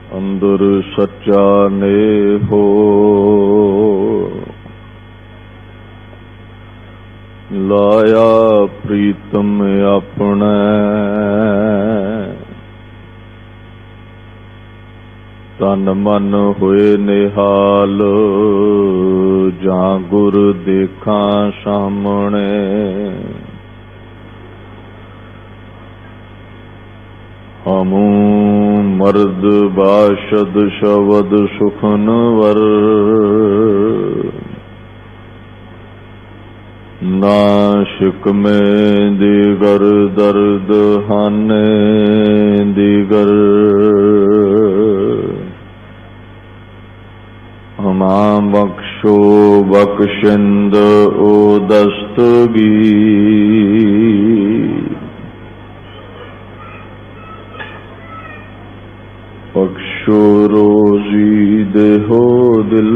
अंदर सच्चा नेहो लाया प्रीतम अपने तन मन होए निहाल जां गुर देखा सामने। हमू मर्द बाशद शबद सुखनवर नाशिक में दीगर दर्द हाने दीगर। हमा बख्शो बख्शिंद ओ दस्तगी बख्शो रोजी देहो दिल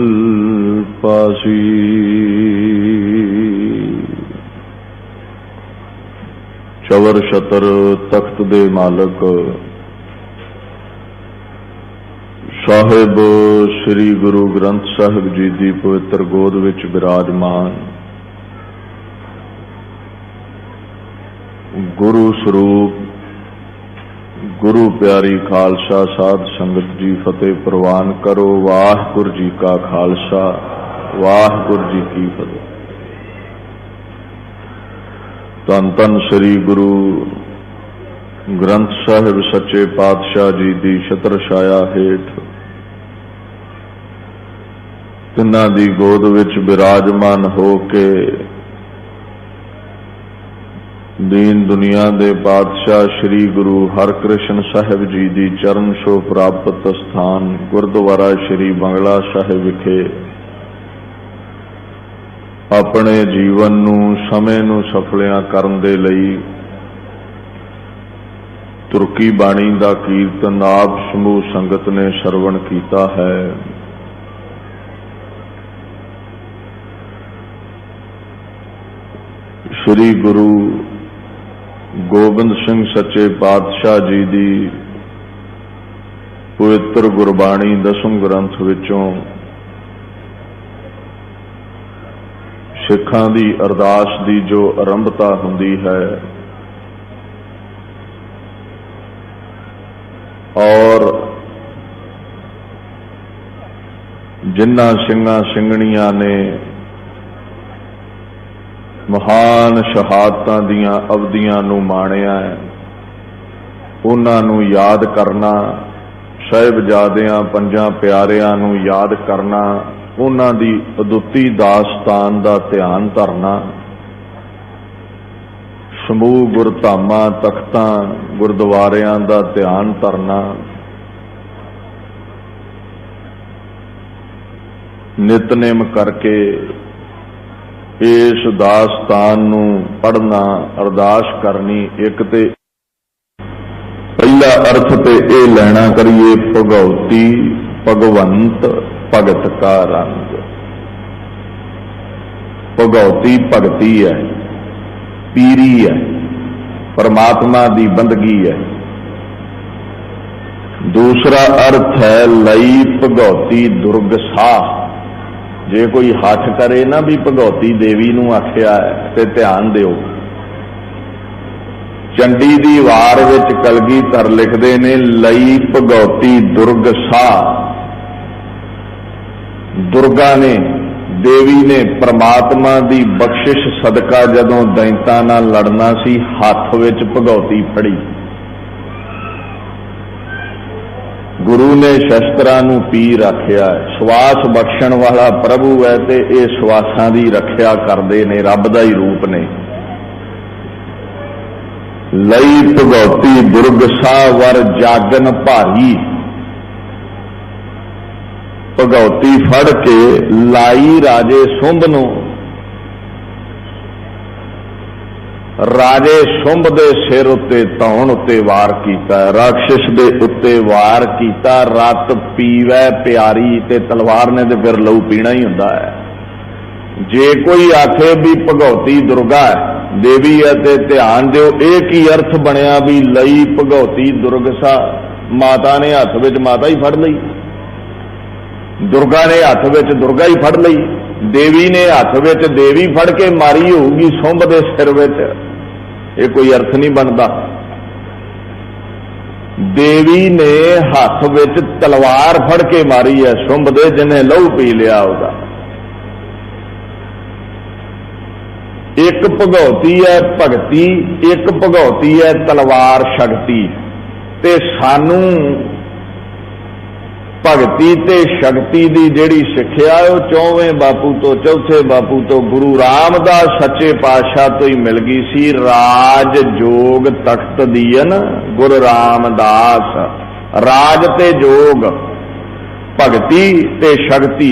पासी। चवर छतर तख्त दे मालक साहिब श्री गुरु ग्रंथ साहिब जी की पवित्र गोद विच विराजमान गुरु स्वरूप गुरु प्यारी खालसा साध संगत जी फतेह प्रवान करो। वाहिगुरू जी का खालसा वाहिगुरू जी की फतेह। धन धन श्री गुरु ग्रंथ साहिब सच्चे पातशाह जी की छत्र छाया हेठ तिन्हां दी गोद विच विराजमान हो के दीन दुनिया दे पातशाह श्री गुरु हरकृष्ण साहिब जी की चरण छो प्राप्त स्थान गुरुद्वारा श्री बंगला साहिब विखे अपने जीवन नू समय नू सफलियां करन दे लई तुर्की बाणी दा कीर्तन आप समूह संगत ने श्रवण कीता है। श्री गुरु गोबिंद सिंह सच्चे पातशाह जी की पवित्र गुरबाणी दसम ग्रंथ विचों सिखां दी अरदास दी जो आरंभता हुंदी है और जिन्हां सिंघां सिंघणियां ने महान शहादतां दीयां अवधियां नूं माणिया है उन्हां नूं याद करना, साहिबजादियां पंजां प्यारियां नूं याद करना, उन्हां दी अदुੱਤੀ दास्तान दा ध्यान धरना, समूह गुरधामां तख्तां गुरुद्वारियां दा ध्यान धरना, नितनेम करके इस दास्तान नूं पढ़ना अरदास करनी। एक ते पहला अर्थ ते ये लेना करिए भगवती भगवंत भगत का रंग। भगवती भगती है, पीरी है, परमात्मा की बंदगी है। दूसरा अर्थ है लई भगवती दुर्ग साह। जे कोई हठ करे ना भी भगवती देवी नूं आख्या है ते ध्यान दिओ। चंडी दी वार विच कलगीधर लिखदे ने लई भगवती दुर्ग साह। दुर्गा ने देवी ने परमात्मा दी बख्शिश सदका जदों दैंतां नाल लड़ना सी हथ विच भगवती फड़ी। गुरु ने शस्त्रां नूं पीर आख्या है। श्वास बख्शण वाला प्रभु है ते ये श्वासां दी रखिया करदे ने, रब दा ही रूप ने। लई भगवती दुर्ग साह वर जागन भारी। भगवती फड़ के लाई राजे सुंभ नूं। राजे सुंभ दे सिर उत्ते धौण उत्ते वार कीता, राक्षस दे उत्ते वार कीता। रत पीवै प्यारी ते तलवार ने ते फिर लहू पीना ही हुंदा है। जे कोई आखे भी भगवती दुर्गा है देवी है ते ध्यान दिओ, एक ही अर्थ बनया भी लई भगवती दुर्ग सा। माता ने हथ विच माता ही फड़ लई, दुर्गा ने हथ विच दुर्गा ही फड़ लई, देवी ने हथ विच देवी फड़ के मारी होगी सुंभ दे सिर विच। ये कोई अर्थ नहीं बनता। देवी ने हथ विच तलवार फड़ के मारी है सुंभ दे, जिन्हें लहू पी लिया उसका। एक भगौती है भगती, एक भगौती है तलवार शक्ति। ते सानू भगती ते शक्ति दी जिहड़ी सिक्ख्या है, चौवें बापू तो चौथे बापू तो गुरु रामदास सच्चे पातशाह तो ही मिल गई सी। राज जोग तख्त दीन गुरु रामदास, राज ते जोग, भगती ते शक्ति,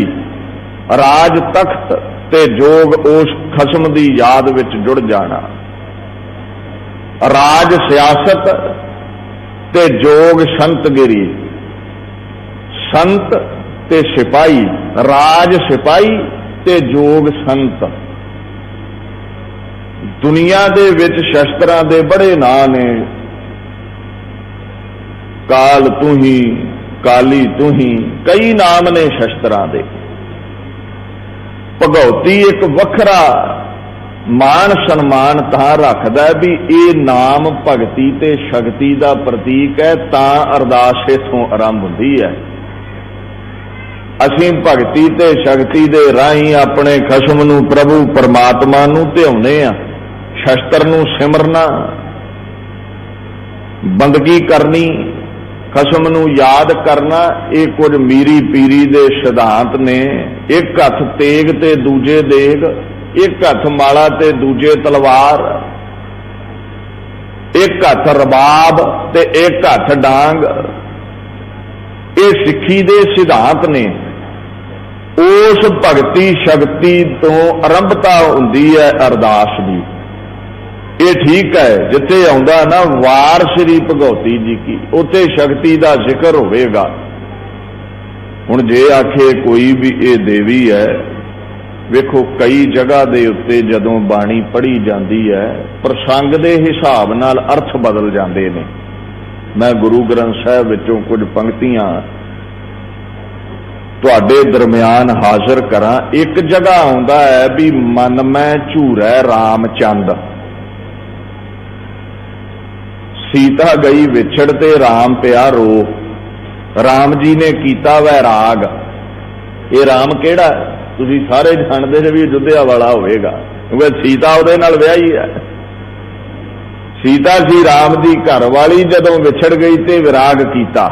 राज तख्त ते जोग उस खसम दी याद विच जुड़ जाना। राज सियासत ते जोग संतगिरी, संत ते सिपाही, राज सिपाही ते जोग संत। दुनिया दे विच शस्त्रां दे बड़े नां ने, काल तू ही, काली तू ही, कई नाम ने शस्त्रां दे। भगौती एक वखरा मान सन्मान तां रखदा है भी ये नाम भगती ते शक्ति दा प्रतीक है, तां अरदास इथों आरंभ हुंदी है। असीं भगती ते शक्ति दे राहीं अपने खसम नूं, प्रभु परमात्मा नूं ध्याउने आ, शस्त्र नूं सिमरना, बंदगी करनी, खसम नूं याद करना, ये कुछ मीरी पीरी दे सिद्धांत ने। एक हथ तेग ते दूजे देग, एक हथ माला ते दूजे तलवार, एक हथ रबाब ते एक हथ डांग, ये सिੱਖੀ दे सिद्धांत ने। उस भगती शक्ति तो आरंभता हुंदी है अरदास दी। ये ठीक है, जिथे आउंदा ना वार श्री भगौती जी की, उत्थे शक्ति का जिक्र होवेगा। हुण जे आखे कोई भी ये देवी है, वेखो कई जगह दे उत्ते जदों बाणी पढ़ी जाती है, प्रसंग दे हिसाब नाल अर्थ बदल जाते हैं। मैं गुरु ग्रंथ साहिब विचों कुछ पंक्तियां तुहाडे दरम्यान हाजिर करा। एक जगह आउंदा है भी मन मैं झूरै रामचंद, सीता गई विछड़ ते राम पिया रो, राम जी ने कीता वैराग। ये राम केड़ा तुसीं सारे जानते जे भी अयोध्या वाला होवेगा, क्योंकि सीता उहदे नाल विआही है। सीता सी राम दी घर वाली, जदों विछड़ गई ते विराग कीता।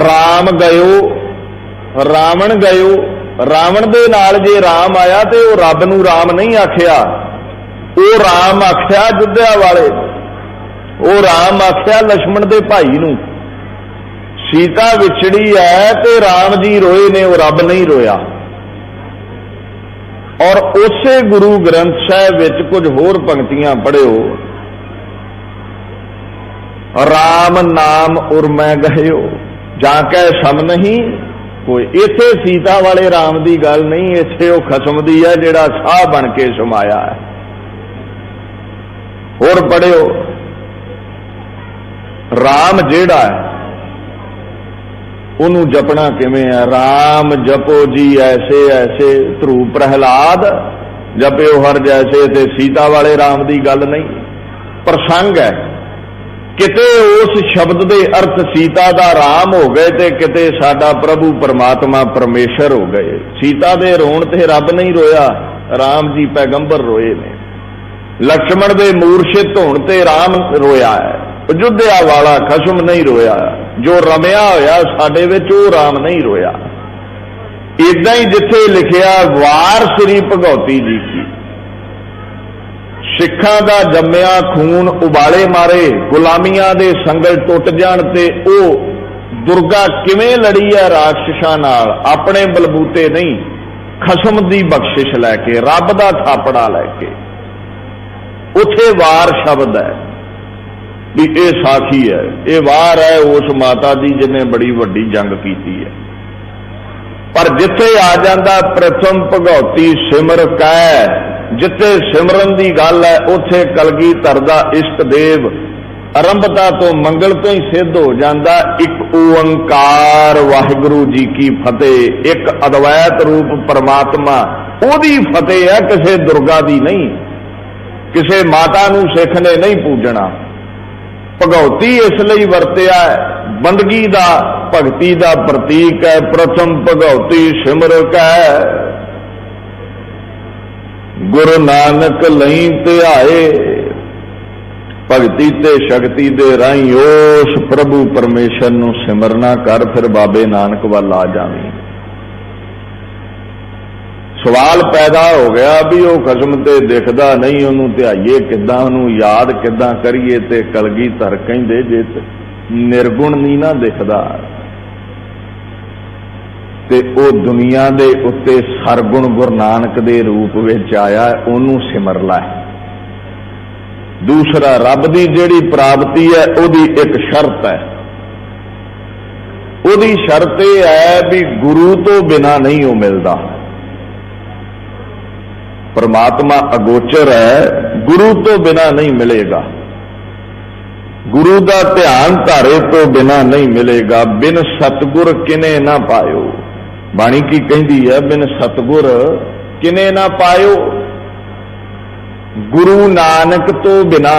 राम गयो, रावण गयो, रावण दे नाल जे राम आया ते वो रब नूं राम नहीं आखिया, वो राम आखिया अयोध्या वाले, वो राम आखिया लक्ष्मण दे भाई नूं। सीता विछड़ी है ते राम जी रोए ने, वो रब नहीं रोया। और उसे गुरु ग्रंथ साहिब विच कुछ होर पंक्तियां पढ़ियो। राम नाम उर्मै गयो, जाकै सम नहीं कोई। इथे सीता वाले राम की गल नहीं, इथे वो खसम दी है जिहड़ा साह बन के समाया है। होर पढ़ियो, राम जेड़ा है उन्हों जपना किवें है। राम जपो जी ऐसे ऐसे, ध्रुव प्रहलाद जपियो हर जैसे। ते सीता वाले राम की गल नहीं, प्रसंग है। किते उस शब्द के अर्थ सीता दा राम हो गए ते किते साडा प्रभु परमात्मा परमेश्वर हो गए। सीता दे रोण ते रब नहीं रोया, राम जी पैगंबर रोए ने। लक्ष्मण दे मूर्छित होण ते राम रोया है, अयोध्या वाला खसम नहीं रोया। जो रमिया होया साडे विच वो राम नहीं रोया। इदां ही जिथे लिखिया वार श्री भगौती जी की, सिखां दा जम्मिया खून उबाले मारे, गुलामियां दे संगल टुट जाण ते ओ दुर्गा किवें लड़ी है राक्षसां नाल, अपने बलबूते नहीं, खसम दी बख्शिश लैके, रब दा थापड़ा लैके। उथे वार शब्द है भी ये साखी है, ये वार है उस माता दी जिन्हें बड़ी वड्डी जंग की है। पर जिथे आ जाता प्रथम भगौती सिमर कै, जिथे सिमरन की गल है उथे कलगीधर दा इष्ट देव आरंभता तो मंगल तो ही सिद्ध हो जाता। एक ओंकार वाहिगुरु जी की फतेह, एक अद्वैत रूप परमात्मा ओदी फतेह है, किसी दुर्गा दी नहीं, किसी माता नूं सिख ने नहीं पूजना। भगौती इसलिए वरतिया बंदगी दा भगती दा प्रतीक है। प्रथम भगौती सिमरक है, गुरु नानक लई ध्याए। भगती ते शक्ति दे राही उस प्रभु परमेश्वर नूं सिमरना कर, फिर बाबे नानक वाल आ जावी। सवाल पैदा हो गया भी वो खसम ते दिखदा नहीं, उन्होंने ध्याइए किदां, उन्होंने याद किदां करिए। ते कलगीधर कहंदे जे निर्गुण नहीं ना दिखदा ते ओ दुनिया दे उत्ते सरगुण गुरु नानक दे रूप विच आया, उन्होंने सिमर लै। दूसरा रब दी जिहड़ी प्राप्ति है उहदी एक शर्त है, उहदी शर्त यह है भी गुरु तो बिना नहीं वो मिलता। परमात्मा अगोचर है, गुरु तो बिना नहीं मिलेगा। गुरु का ध्यान धारे तो बिना नहीं मिलेगा। बिन सतगुर किने ना पायो, बाणी की कहती है, बिन सतगुर किने ना पायो। गुरु नानक तो बिना,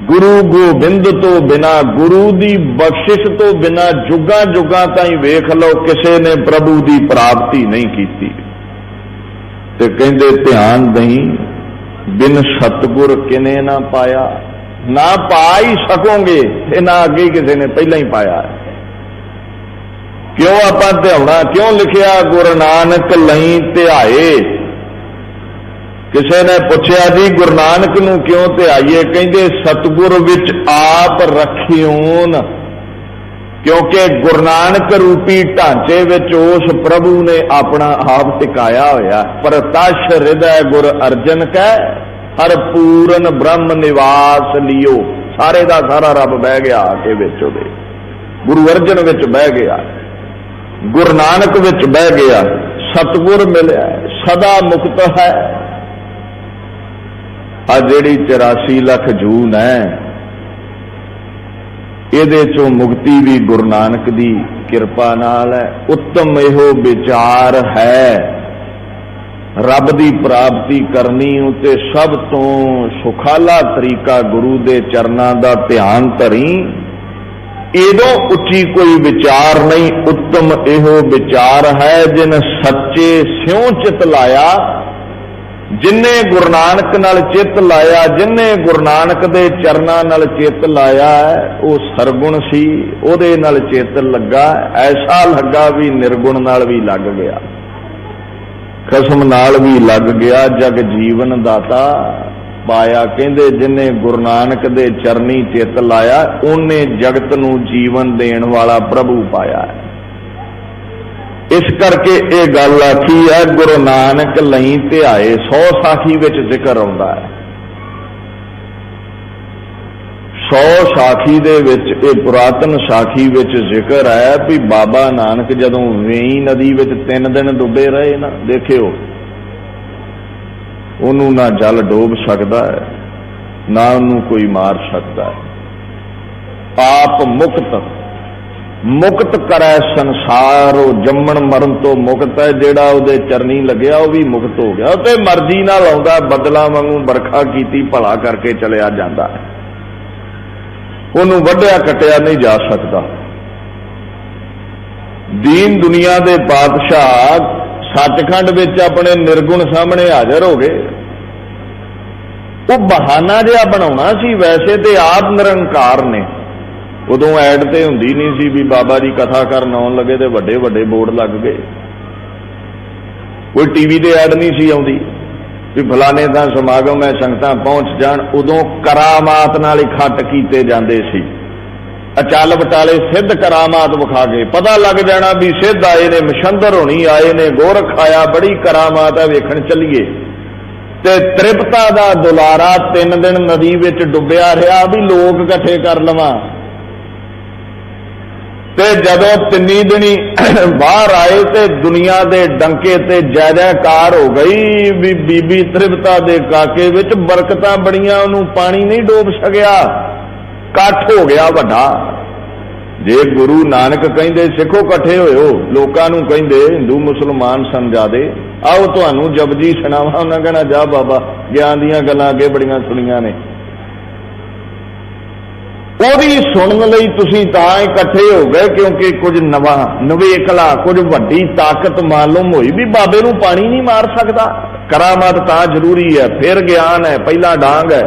गुरु गोबिंद तो बिना, गुरु दी बख्शिश तो बिना जुगा जुगा ताई वेख लो किसी ने प्रभु दी प्राप्ति नहीं की। ते कहंदे ध्यान नहीं, बिन सतगुर किने ना पाया। ना पा ही सकोगे, ना अगे किसी ने पहला ही पाया। क्यों आपां ध्याना, क्यों लिखिया गुरु नानक लई ध्याए। किसी ने पूछया जी गुरु नानक नूं क्यों ध्याइए, कहंदे सतगुर विच आप रखियोन। क्योंकि गुरु नानक रूपी ढांचे विच उस प्रभु ने अपना आप टिकाया होया। प्रतश हृदय गुर अर्जन कै, हर पूरन ब्रह्म निवास लियो। सारे दा सारा रब बह गया आके विच उहदे, गुरु अर्जन विच बह गया, गुरु नानक विच बह गया। सतगुर मिलिया, सदा मुक्त है। आ जिहड़ी 84 लाख जून है, ਇਹਦੇ चों मुक्ति भी गुरु नानक दी किरपा नाल है। उत्तम इहो विचार है, रब दी प्राप्ति करनी उते सब तो सुखाला तरीका गुरु दे चरनां दा ध्यान धरी। एदों उच्ची कोई विचार नहीं। उत्तम इहो विचार है, जिन सच्चे स्यों चित लाया। जिन्ने गुरु नानक नाल चित लाया, जिन्ने गुरु नानक दे चरनां नाल चित लाया है, वो सरगुण सी, ओदे नाल चित लगा। ऐसा लगा भी निर्गुण नाल भी लग गया, खसम नाल भी लग गया। जग जीवन दाता पाया। कहंदे जिन्ने गुरु नानक दे चरनी चित लाया, उन्ने जगत नूं जीवन देण वाला प्रभु पाया है। इस करके ये गल आखी है, गुरु नानक लई ध्याए। 100 साखी विच जिक्र आउंदा है। 100 साखी दे विच, ये पुरातन साखी विच जिक्र है भी बाबा नानक जदों वेई नदी विच 3 दिन डुबे रहे ना, देखियो उन्होंने ना जल डोब सकता है, ना उन्होंने कोई मार सकता है। आप मुक्त करे संसार। जम्मण मरण तो मुक्त है, जेड़ा उहदे चरनी लग्या वो भी मुक्त हो गया। ते मर्जी नाल आउंदा, बदला वांगू बरखा कीती भला करके चलिया जांदा है। उहनूं वड्ढिया कटिया नहीं जा सकता। दीन दुनिया दे पातशाह सचखंड विच अपने निर्गुण सामने हाजिर हो गए। वो बहाना जिहा बनाउणा सी, वैसे ते आप निरंकार ने। उदों ऐड ते हुंदी नहीं सी भी बाबा जी कथा करन आउण लगे ते वड्डे वड्डे बोर्ड लग गए। कोई टीवी ते ऐड नहीं सी आउंदी भी फलाने दा समागम है, संगतां पहुंच जाण। उदों करामात नाल इकट्ठ कीते जांदे सी। अचाल बटाले सिद्ध करामात विखा के पता लग जाना भी सिद्ध आए ने, मछंदर होनी आए ने, गोरख आया, बड़ी करामात है, वेखण चलीए। ते तृप्ता दा दुलारा 3 दिन नदी विच डुबिया रहा भी लोग इकट्ठे कर लवां। ते जदों तिन्नी दिनी बाहर आए ते दुनिया दे डंके ते जय जयकार हो गई भी बीबी त्रिभता दे काके विच बरकतां बड़ियां, उन्होंने पानी नहीं डोब सकिया, कट्ठ हो गया वड्डा। जे गुरु नानक कहिंदे सिखो कट्ठे होयो, लोकां नूं कहिंदे हिंदू मुसलमान समझादे आओ तुहानूं जपजी सुणावां, उन्हां कहना जा बाबा ज्ञान दीयां गल्लां अगे बड़ियां सुणीਆਂ ने, ਉਹਦੀ ਸੁਣਨ ਲਈ ਤੁਸੀਂ ਤਾਂ ਇਕੱਠੇ ਹੋ ਗਏ ਕਿਉਂਕਿ ਕੁਝ ਨਵਾਂ ਨਵੇਕਲਾ, ਕੁਝ ਵੱਡੀ ਤਾਕਤ ਮਾਲੂਮ ਹੋਈ ਵੀ ਬਾਬੇ ਨੂੰ ਪਾਣੀ ਨਹੀਂ ਮਾਰ ਸਕਦਾ। ਕਰਾਮਾਤ ਤਾਂ ਜ਼ਰੂਰੀ ਹੈ, ਫਿਰ ਗਿਆਨ ਹੈ, ਪਹਿਲਾ ਡਾਂਗ ਹੈ।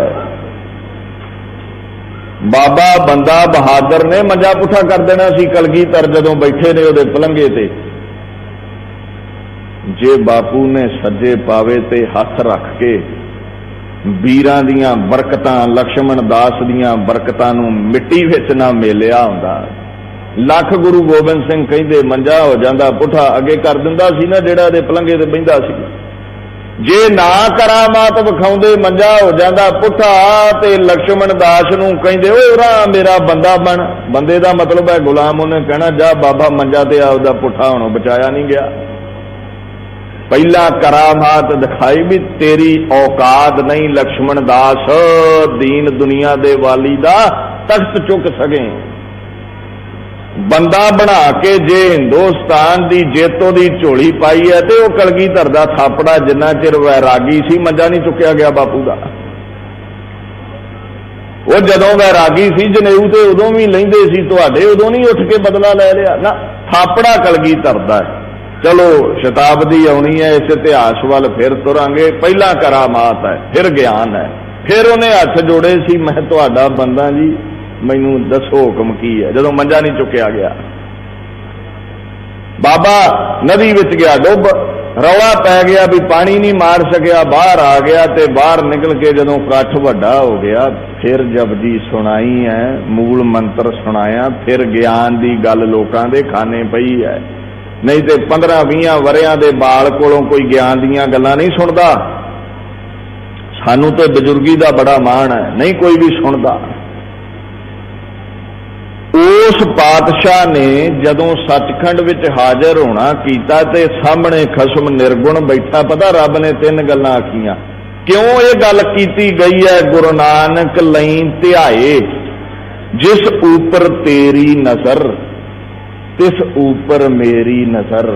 ਬਾਬਾ ਬੰਦਾ ਬਹਾਦਰ ਨੇ ਮੰਜਾ ਪੁੱਠਾ ਕਰ ਦੇਣਾ ਸੀ ਕਲਗੀਧਰ ਜਦੋਂ ਬੈਠੇ ਨੇ ਉਹਦੇ ਪਲੰਘੇ ਤੇ। ਜੇ ਬਾਪੂ ਨੇ ਸੱਜੇ ਪਾਵੇ ਤੇ ਹੱਥ ਰੱਖ ਕੇ ਵੀਰਾਂ ਦੀਆਂ ਬਰਕਤਾਂ, ਲక్ష్మణ ਦਾਸ ਦੀਆਂ ਬਰਕਤਾਂ ਨੂੰ ਮਿੱਟੀ ਵਿੱਚ ਨਾ ਮੇਲਿਆ ਹੁੰਦਾ। ਲੱਖ ਗੁਰੂ ਗੋਬਿੰਦ ਸਿੰਘ ਕਹਿੰਦੇ ਮੰਜਾ ਹੋ ਜਾਂਦਾ ਪੁੱਠਾ, ਅੱਗੇ ਕਰ ਦਿੰਦਾ ਸੀ ਨਾ ਜਿਹੜਾ ਇਹਦੇ ਪਲੰਘੇ ਤੇ ਬਹਿੰਦਾ ਸੀ। ਜੇ ਨਾ ਕਰਾਮਾਤ ਵਿਖਾਉਂਦੇ ਮੰਜਾ ਹੋ ਜਾਂਦਾ ਪੁੱਠਾ ਤੇ ਲక్ష్మణ ਦਾਸ ਨੂੰ ਕਹਿੰਦੇ ਓਏ ਉਰਾ ਮੇਰਾ ਬੰਦਾ ਬਣ। ਬੰਦੇ ਦਾ ਮਤਲਬ ਹੈ ਗੁਲਾਮ। ਉਹਨੇ ਕਹਿਣਾ ਜਾ ਬਾਬਾ ਮੰਜਾ ਤੇ ਆਪਦਾ ਪੁੱਠਾ ਹੁਣ ਬਚਾਇਆ ਨਹੀਂ ਗਿਆ। पहला करामात दिखाई भी तेरी औकात नहीं लक्ष्मण दास दीन दुनिया दे वाली दा तख्त चुक सके। बंदा बना के जे हिंदुस्तान दी जेतो दी झोली पाई है तो वह कलगीधर दा थापड़ा जिन्ना चिर वैरागी सी मंजा नहीं चुकया गया बापू का। वो जदों वैरागी सी जनेऊ ते उदों भी लैंदे सी तुहाडे, उदों नहीं उठ के बदला लै लिया ना। थापड़ा कलगीधर दा है। चलो शताब्दी आनी है, इस इतिहास वाल फिर तुरांगे। पहला करामात है, फिर ज्ञान है। फिर उन्हें हथ जोड़े सी मैं तुहाडा बंदा जी, मैनू दसो हुक्म की है। जदों मंजा नहीं चुकया गया बाबा नदी विच गया डुब, रौला पै गया भी पानी नहीं मार सकिया, बाहर आ गया ते बाहर निकल के जदों कट्ठ वड्डा हो गया फिर जपजी सुनाई है, मूल मंत्र सुनाया। फिर ज्ञान की गल लोकां दे खाने पई है। नहीं तो 15-20 वरियां दे बाल कोलों कोई ज्ञान दीयां गल्लां नहीं सुनदा। सानू तो बजुर्गी दा बड़ा माण है, नहीं कोई भी सुनदा। उस पातशाह ने जदों सचखंड विच हाजिर होना कीता ते सामने खसम निर्गुण बैठा। पता रब ने 3 गल्लां आखियां। क्यों ये गल कीती गई है? गुरु नानक लई ध्याए जिस ऊपर तेरी नजर तिस ऊपर मेरी नजर।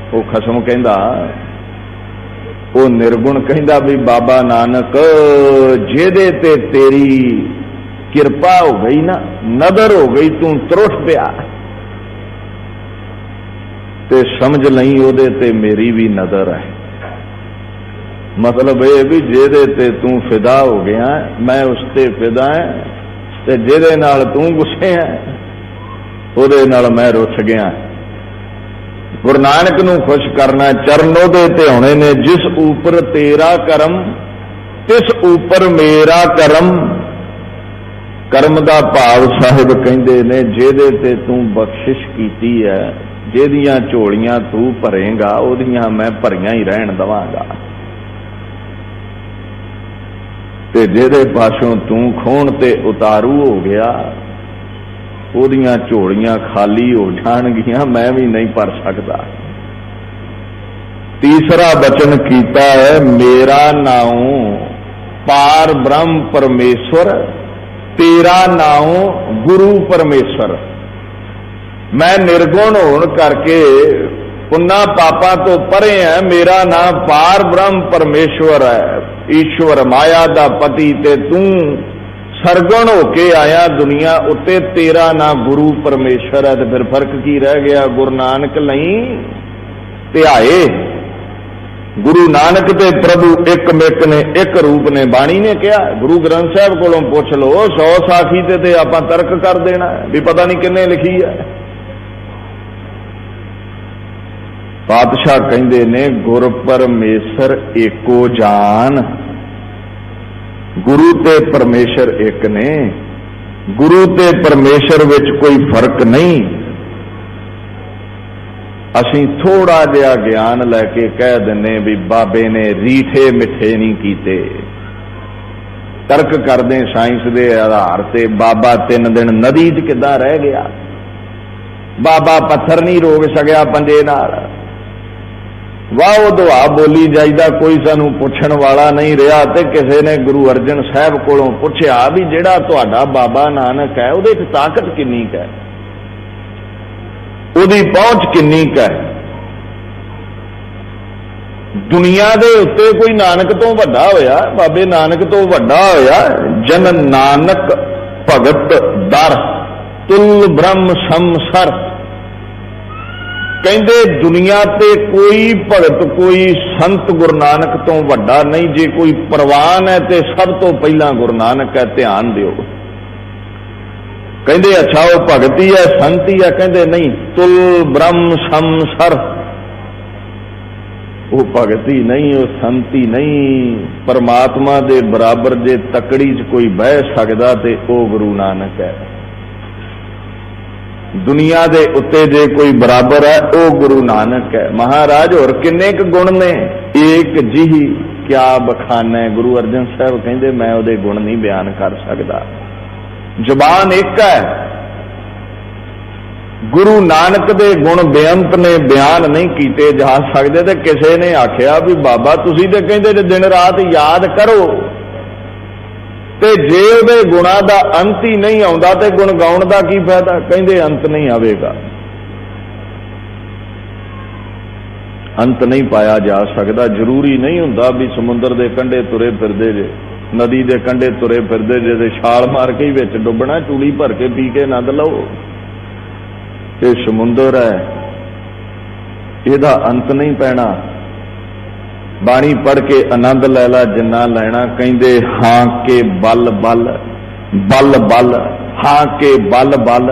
वो खसम कहंदा, वो निर्गुण कहंदा भी बाबा नानक जेदे ते तेरी किरपा हो गई ना, नदर हो गई, तू त्रुठ पिया ते समझ लई ओदे ते मेरी भी नजर है। मतलब ये भी जेदे ते तू फिदा हो गया मैं उसते फिदा है, ते जेदे नाल तू गुस्से है ਉਹਦੇ ਨਾਲ मैं रुठ गया। गुरु नानक नूं खुश करना, चरण ਉਹਦੇ ते होने ने। जिस ऊपर तेरा करम तिस ऊपर मेरा करम। करम दा भाव साहिब कहंदे ने जेदे ते तू बख्शिश कीती है, जेदियां झोलियां तू भरेगा ओदियां मैं भरियां ही रहन दवांगा, ते जेदे पासों तू खोण ते उतारू हो गया ओदियां झोलियां खाली हो जाणगियां, मैं भी नहीं भर सकता। तीसरा वचन कीता है मेरा नाम पार ब्रह्म परमेश्वर, तेरा नाम गुरु परमेश्वर। मैं निर्गुण होण करके पुन्ना पापा तो परे है, मेरा नाम पार ब्रह्म परमेश्वर है, ईश्वर माया दा पति ते तू सरगुण होके आया दुनिया उत्ते, तेरा ना गुरु परमेश्वर है। तो फिर फर्क की रह गया? गुरु नानक लई ध्याए। गुरु नानक ते प्रभु एक मिक ने, एक रूप ने। बाणी ने कहा, गुरु ग्रंथ साहब कोलों पुछ लो, 100 साखी ते आपां तर्क कर देना भी पता नहीं किन्ने लिखी है। पातशाह कहंदे ने गुर परमेश्वर एको जान। गुरु ते परमेश्वर एक ने, गुरु ते परमेश्वर विच कोई फर्क नहीं। असीं थोड़ा जिहा ज्ञान लैके कह दिंने भी बाबे ने रीठे मिठे नहीं कीते। तर्क करदे साइंस दे आधार ते बाबा 3 दिन नदी च किदां रह गया। बाबा पत्थर नहीं रोक सकिया पंजे नाल। वाह दुआ बोली जाइदा, कोई सानू पुछण वाला नहीं रहा। ते किसी ने गुरु अर्जन साहब कोलों पुछया भी जिहड़ा तुहाडा बाबा नानक है उहदे च ताकत किन्नी है, उहदी पहुंच किन्नी है। दुनिया दे उत्ते कोई नानक तो वड्डा होया, बाबे नानक तो वड्डा होया। जन नानक भगत दर तुल ब्रह्म समसर। कहंदे दुनिया ते कोई भगत कोई संत गुरु नानक तो वड्डा नहीं। जे कोई प्रवान है तो सब तो पहला गुरु नानक है, ध्यान दिओ। कहंदे अच्छा वो भगती है संत ही है, कहंदे नहीं, तुल ब्रह्म समसर। वो भगती नहीं, वो संती नहीं। परमात्मा दे बराबर जे तकड़ी च कोई बह सकदा ते वो गुरु नानक है। दुनिया दे उत्ते जे कोई बराबर है वो गुरु नानक है। महाराज और किन्ने क गुण ने, एक जिही क्या बखाना है। गुरु अर्जन साहब कहंदे मैं उहदे गुण नहीं बयान कर सकदा। जुबान एक है, गुरु नानक दे गुण बेअंत ने, बयान नहीं कीते जा सकते। ते किसी ने आख्या भी बाबा तुसीं ते कहंदे जे दिन रात याद करो, ते जे उहदे गुणां दा अंत ही नहीं आउंदा ते गुण गाउण दा की फायदा। कहंदे अंत नहीं आवेगा, अंत नहीं पाया जा सकदा। जरूरी नहीं हुंदा भी समुंदर दे कंढे तुरे फिरदे जे, नदी दे कंढे तुरे फिरदे जे ते छाल मार के ही विच डुੱਬਣਾ, चूड़ी भर के पी के आनंद लओ। ये समुंदर है, इहदा अंत नहीं पैना। बाणी पढ़ के आनंद लै ला जिन्ना लैना। कहंदे हां के बल बल बल बल, हां के बल बल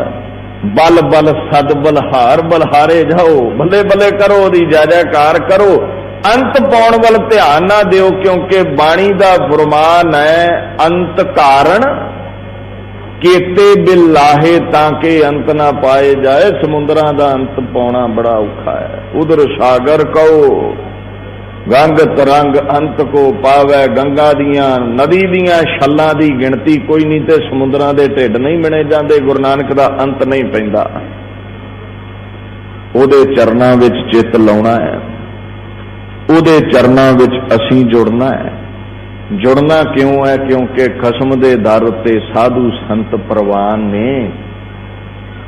बल बल सद बलहार, बलहारे जाओ, बल्ले बल्ले करो, दी जय जयकार करो। अंत पाउण वल ध्यान ना दिओ, क्योंकि बाणी दा फरमान है अंत कारण केते बिलाहे ताके अंत ना पाए जाए। समुद्रां दा अंत पाउणा बड़ा औखा है। उधर सागर कहो गंग तरंग अंत को पावै, गंगा दियां नदी दियां छल्लां दी गिणती कोई नहीं, ते समुद्रां दे ढिड नहीं मिणे जांदे। गुरु नानक दा अंत नहीं पैंदा। उहदे चरनां विच चित लाउणा है, उहदे चरनां विच असीं जुड़ना है। जुड़ना क्यों है? क्योंकि खसम दे दर उत्ते साधु संत प्रवान ने।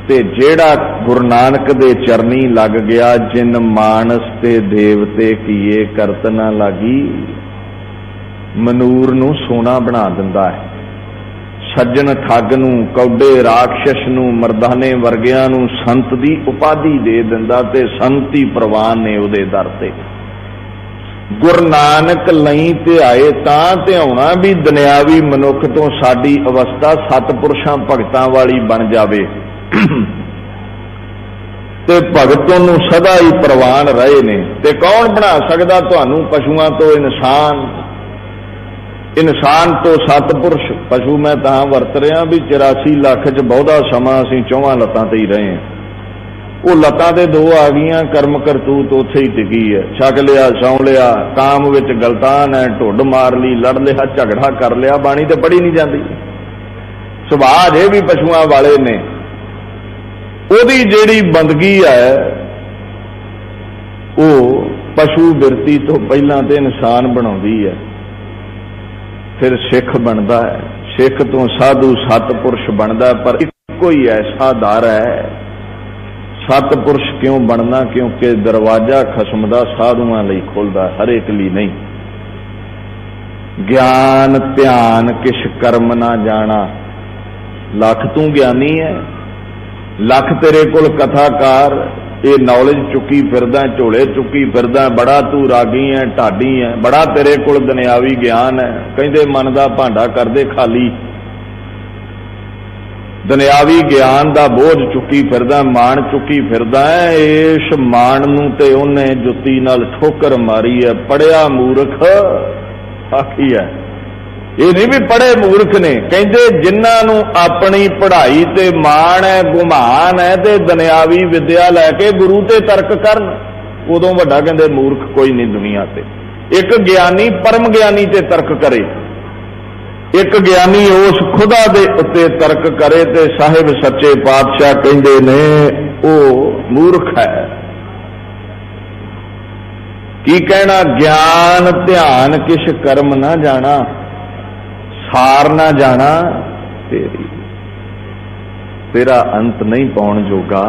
ते जेड़ा गुरु नानक दे चरनी लग गया, जिन मानस ते देवते कीए करत ना लागी। मनूर नूं सोना बना दिंदा है। सज्जन ठग नूं, कौडे राक्षस नूं, मर्दाने वर्गियां नूं संत दी उपाधि दे दिंदा ते संती प्रवान ने उहदे दर ते। गुरु नानक लई ते आए तां ते होना भी दुनियावी मनुख तो साडी अवस्था सतपुरुषां भगतां वाली बन जावे। ते भगतों नूं सदा ही प्रवान रहे ने। ते कौन बना सकदा तुहानूं? पशुआं तो इंसान, इंसान तो सतपुरुष। पशु मैं तां वरत रहा भी 84 लाख च बहुता समा असीं चौहां लत्तां ते ही रहे हैं। वो लत्तां ते दो आ गईयां, कर्म करतूत उत्थे ही टिकी है। छक लिया, सौ लिया, काम विच गलतान है, ढुड मार ली, लड़ लिया, झगड़ा कर लिया, बाणी ते पढ़ी नहीं जाती। सुभाਅ जे भी पशुआं वाले ने। ਉਹਦੀ ਜਿਹੜੀ ਬੰਦਗੀ है वो पशु बिरती तो पहला तो इंसान बनाउंदी है, फिर सिख बनता है, सिख तो साधु सतपुरुष बनता है। पर इको ही ऐसा दर है सतपुरुष क्यों बनना? क्योंकि दरवाजा खसम दा साधुआं लई खुलदा, हर एक लई नहीं। ज्ञान ध्यान किश कर्म ना जाना। लख तू ज्ञानी है, लख तेरे कोल कथाकार, ये नॉलेज चुकी फिरदा, झोले चुकी फिरदा, बड़ा तू रागी है, ढाडी है, बड़ा तेरे कोल दुनियावी ज्ञान है। कहंदे मन दा भांडा करदे खाली। दुनियावी ज्ञान दा बोझ चुकी फिरदा, मान चुकी फिरदा है। इस मान नूं ते उहने जुत्ती नाल ठोकर मारी है। पढ़िया मूर्ख आखी है, ये नहीं भी पढ़े मूर्ख ने। कहते जिन्हां नूं अपनी पढ़ाई ते मान है, गुमान है, ते दुनियावी विद्या लैके गुरु ते तर्क करन, उदों वड्डा कहंदे मूर्ख कोई नहीं दुनिया ते। एक ज्ञानी परम ज्ञानी ते तर्क करे, एक ज्ञानी उस खुदा दे उत्ते तर्क करे। ते साहिब सच्चे पातशाह कहंदे ने वो मूर्ख है। की कहना, ज्ञान ध्यान किश कर्म ना जाना, सार ना जाना तेरी, तेरा अंत नहीं पाउण जोगा,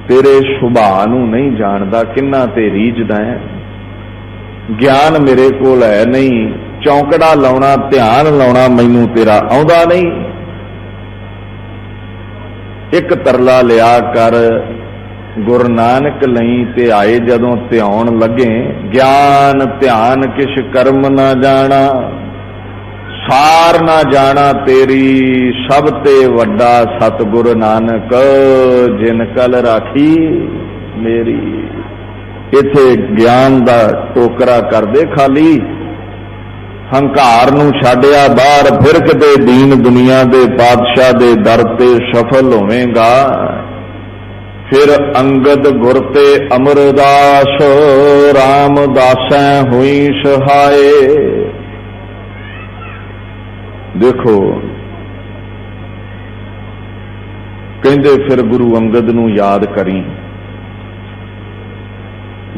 तेरे सुभाਅ नूं नहीं जानदा, किन्ना ते रीझदा है। ज्ञान मेरे कोल है नहीं, चौंकड़ा लाउणा ध्यान लाउणा मैनू तेरा आउंदा नहीं। एक तरला लिया कर गुरु नानक लई ते आए जदों ध्यान लगे, ज्ञान ध्यान किश कर्म ना जाना, सार ना जाना तेरी, सब ते वड्डा सतगुरु नानक जिन कल राखी मेरी। इथे ज्ञान दा टोकरा कर दे खाली, हंकार नूं छड्डिया बाहर, फिर किते दीन दुनिया दे पातशाह दे दर ते सफल होवेगा। फिर अंगद गुर ते अमरदास, रामदासैं हुई सहाय। देखो कहंदे फिर गुरु अंगद नूं याद करी,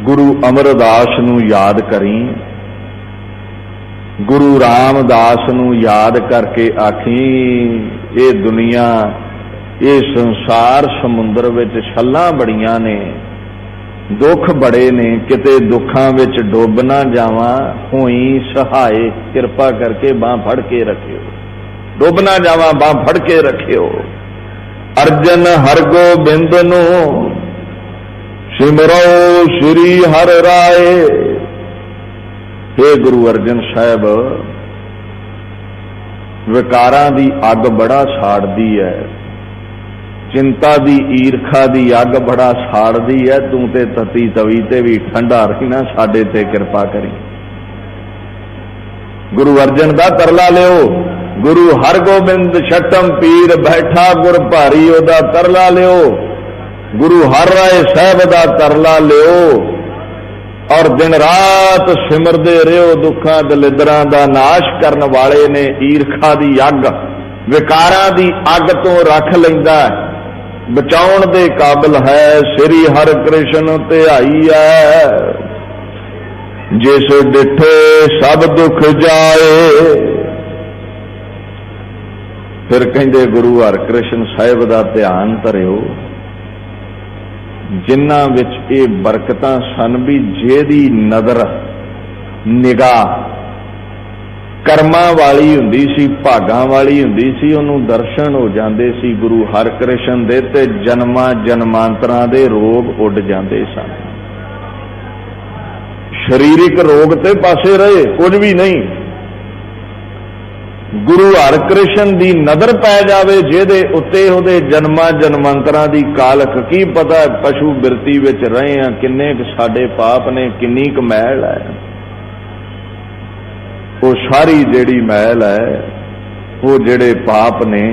गुरु अमरदास नूं याद करी, गुरु रामदास नूं याद करके आखी, ये दुनिया ये संसार समुंदर विच छल्लां बड़ियां ने, दुख बड़े ने, किते दुखां विच डुब ना जावां, होई सहाय, किरपा करके बांह फड़ के रखियो, डुब ना जावां बांह फड़ के रखियो। अर्जन हरगोबिंद नूं सिमरो श्री हर राय। हे गुरु अर्जन साहब, विकारां दी अग बड़ा साड़दी है, चिंता दी ईरखा दी अग बड़ा साड़दी है, तू ते तती तवी ते भी ठंडा रहना, साडे ते कृपा करी। गुरु अर्जन दा तरला लियो, गुरु हरगोबिंद छठम पीर बैठा गुर भारी, ओदा तरला लियो। गुरु हर राय साहब दा तरला लियो, और दिन रात सिमरदे रहो। दुखा दलिदरां दा नाश करन वाले ने, ईरखा दी अग विकारां दी अग तो रख लैंदा, बचाउण दे काबिल है। श्री हर कृष्ण ध्याई है, जिस डिठे सब दुख जाए। फिर कहंदे गुरु हर कृष्ण साहिब दा ध्यान धरियो, जिन्हां विच ये बरकतां सन भी जेदी नज़र निगाह कर्मां वाली हुंदी सी, भागां वाली हुंदी सी, उहनूं दर्शन हो जांदे सी गुरु हरकृष्ण दे, ते जन्मां जन्मांतरां दे रोग उड जांदे सन। शरीरिक रोग ते पासे रहे, कुछ भी नहीं। गुरु हरकृष्ण दी नज़र पै जावे जिहदे उत्ते उहदे जन्मां जन्मांतरां दी कालख, की पता पशु बिरती विच रहे हैं, किन्ने क साडे पाप ने, किन्नी क मैल है। वो सारी जिहड़ी मैल है, वो जिहड़े पाप ने,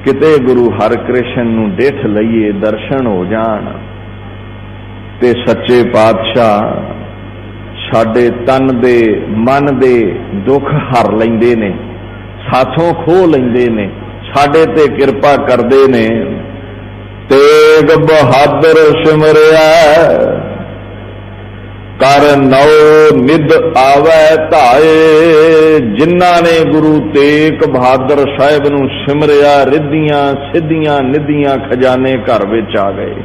किते गुरु हरकृष्ण नूं डिठ लईए, दर्शन हो जाण, ते सच्चे पातशाह साडे तन दे मन दे दुख हर लैंदे ने, साथों खो लैंदे ने, साडे ते कृपा करदे ने। तेग बहादुर सिमरिया कर नौ निध आवे धाए। जिन्हां ने गुरु तेग बहादुर साहिब नूं सिमरिया, रिद्धियां सिद्धियां निधियां खजाने घर विच आ गए।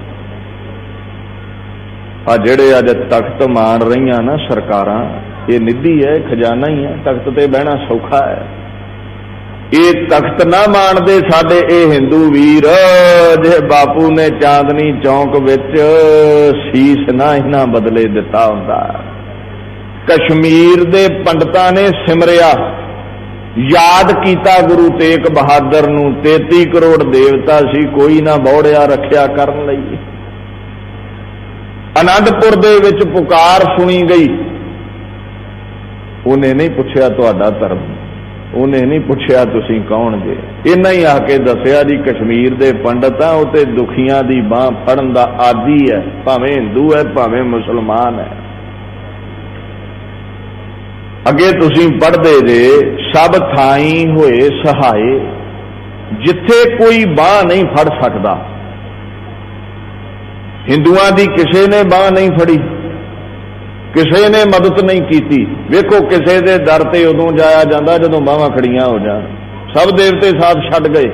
आ जेड़े अज तख्त मान रही ना सरकारां, ये निधि है, खजाना ही है। तख्त ते बहना सौखा है, ये तख्त ना मानदे साडे ये हिंदू वीर, जे बापू ने चांदनी चौक विच सीस ना इन्हां बदले दिता हुंदा। कश्मीर दे पंडितां ने सिमरिया, याद कीता गुरु तेग बहादुर नूं। 33 करोड़ देवता सी, कोई ना बौड़िया रखिया करन लई। आनंदपुर दे विच पुकार सुनी गई, उन्हें नहीं पुछया तुहाडा धर्म, उन्हें नहीं पुछया तुसीं कौन जे, इन्ना ही आके दसिया जी कश्मीर दे पंडित आ, उते दुखियां दी बांह फड़न दा आदी है, भावें हिंदू है भावें मुसलमान है। अगे तुसीं पढ़दे जे, सब थाई होए सहाय, जिथे कोई बांह नहीं फड़ सकता, हिंदुआं दी किसी ने बांह नहीं फड़ी, किसी ने मदद नहीं की। वेखो किसी दे दर ते उदों जाया जाता जदों बांहां खड़ियां हो जाण, सब देवते साथ छड्ड गए।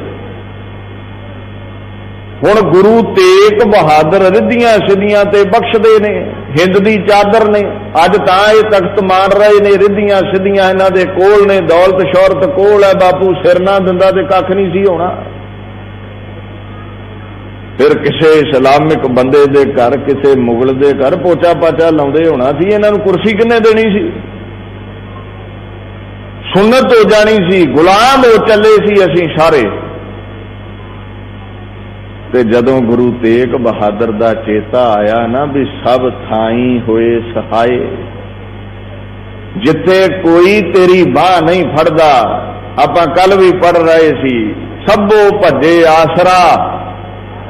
हुण गुरु तेग बहादुर रिद्धियां सिद्धियां ते बख्शदे ने, हिंद दी चादर ने। अज तां ये तख्त मान रहे ने, रिद्धियां सिद्धियां इन्हां दे कोल ने, दौलत शौहरत कोल है। बापू सिर ना दिंदा ते कख नहीं सी होना। फिर किसी इस्लामिक बंदे दे घर, किसी मुगल दे घर पोचा पाचा लाउंदे होना सी, इन्हां नूं कुर्सी किन्ने देनी सी? सुन्नत हो जानी सी, गुलाम हो चले सी असीं सारे। ते जदों गुरु तेग बहादुर दा चेता आया ना भी सब थाई होए सहाय, जिथे कोई तेरी बाह नहीं फड़दा। आपां कल भी पढ़ रहे सी, सबो भजे आसरा,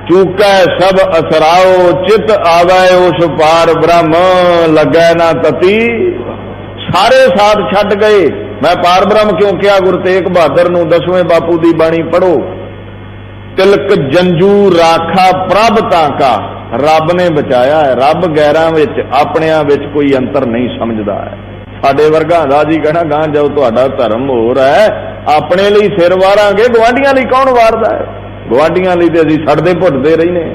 चूकै सब असराओ, चित आवे उस पार ब्रह्म, लगै ना तती। सारे साथ छड्ड गए। मैं पार ब्रह्म क्यों कहा? गुरु तेग बहादुर नूं 10वें बापू दी बाणी पढ़ो। तिलक जंजू राखा प्रभ ताका, रब ने बचाया है। रब गैरां विच अपनियां विच कोई अंतर नहीं समझदा है। साडे वर्गा दा जी कहना गां जाओ तुहाडा धर्म होर है, अपने लिए सिर वारांगे, गुआंढियां लई कौन वारदा है? गुआंढियां लई ते असीं सड़दे भुटदे रहिने।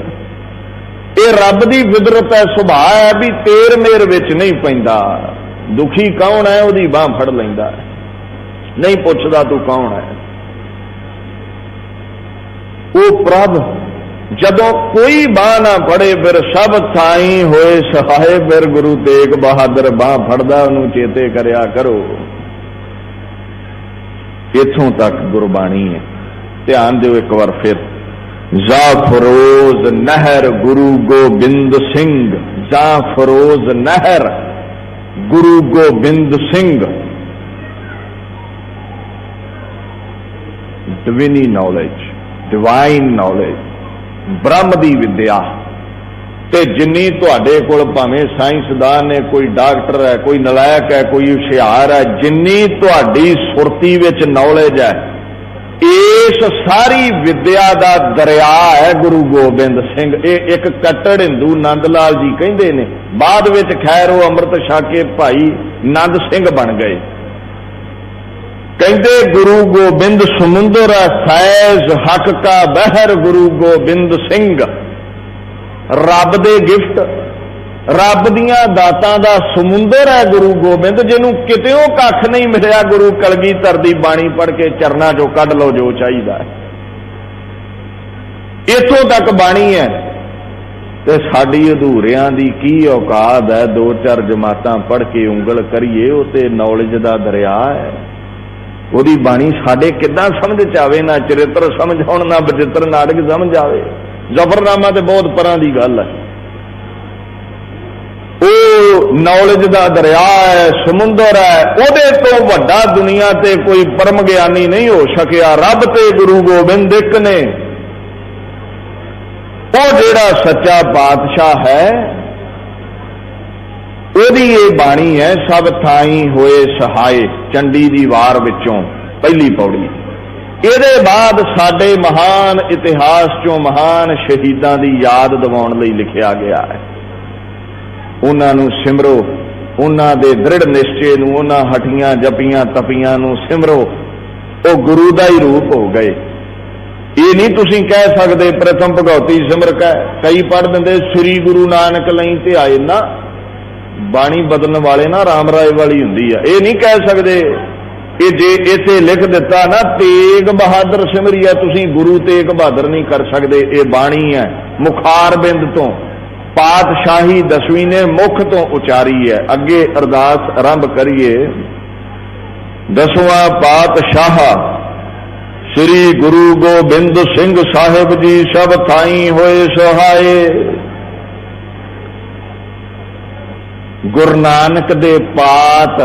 ये रब दी फितरत है, सुभाਅ है भी तेर मेर विच नहीं पैंदा। दुखी कौन है उहदी बांह फड़ लैंदा है, नहीं पुछदा तू कौन है। वो प्रभ जदों कोई बांह ना फड़े, फिर सब थाई होए सहाय। फिर गुरु तेग बहादुर बांह फड़दा, उन्होंने चेते करया करो। इथों तक गुरबाणी है। ध्यान दिओ एक बार फिर। जाफरोज नहर गुरु गोबिंद सिंह, जाफरोज नहर Guru Gobind Singh. Divine knowledge, divine knowledge, ब्रह्म दी विद्या। ते जिन्नी तुहाडे कोल भावें साइंसदान है, कोई डॉक्टर है, कोई नलायक है, कोई हुशियार है, जिन्नी तुहाडी सुरती विच नॉलेज है, इस सारी विद्या दा दरिया है गुरु गोबिंद सिंह। ये एक कट्टड़ हिंदू नंद लाल जी कहंदे ने, बाद विच खैर वो अमृत छक के भाई नंद सिंह बन गए। कहते गुरु गोबिंद समुंदर फैज हक का बहर, गुरु गोबिंद सिंह रब दे गिफ्ट, रब दियां दातां दा समुंदर है गुरु गोबिंद, जिन्हों कितेओ कख नहीं मिलिया। गुरु कलगीधर दी बाणी पढ़ के चरना चो कढ लो जो चाहिए। इथों तक बाणी है ते साडी अधूरियां दी की औकात है? 2-4 जमातां पढ़ के उंगल करिए, वो ते नॉलेज दा दरिया है। ਉਹਦੀ ਬਾਣੀ ਸਾਡੇ किद्दां समझ च आवे? ना चरित्र समझ आउण, ना बचित्र नाटक समझ आवे। जफरनामा ते बहुत परां दी गल है। वो नॉलेज दा दरिया है, समुंदर है, ਉਹਦੇ ਤੋਂ ਵੱਡਾ दुनिया ते कोई परम ज्ञानी नहीं हो सकिया। रब ते गुरु गोबिंद एक ने। वो जेड़ा सच्चा पातशाह है, ਉਹਦੀ ਇਹ ਬਾਣੀ है सब थाई होए सहाय। चंडी दी वार विचों पहली पौड़ी। ਇਹਦੇ बाद साडे महान इतिहास चों महान शहीदां दी याद दिवाउण लई लिखिया गया है। उन्हां नूं सिमरो, उन्हां दे दृढ़ निश्चे नूं, उन्हां हटियां जपियां तपियां नूं सिमरो। वो गुरु दा ही रूप हो गए। ये नहीं तुसीं कह सकदे प्रथम भगवती सिमर कई पढ़ दिंदे श्री गुरु नानक लई ते आए ना। बाणी बदलने वाले ना राम राय वाली हुंदी है। ये नहीं कह सकते कि जे इत्थे लिख दिता ना तेग बहादुर सिमरी है, तुसीं गुरु तेग बहादुर नहीं कर सकते। ये बाणी है मुखार बिंद तो, पातशाही 10वीं ने मुख तो उचारी है। अगे अरदास आरंभ करिए। 10वां पातशाह श्री गुरु गोबिंद सिंह साहिब जी सब थाई होए सहाय। गुरु नानक दे पात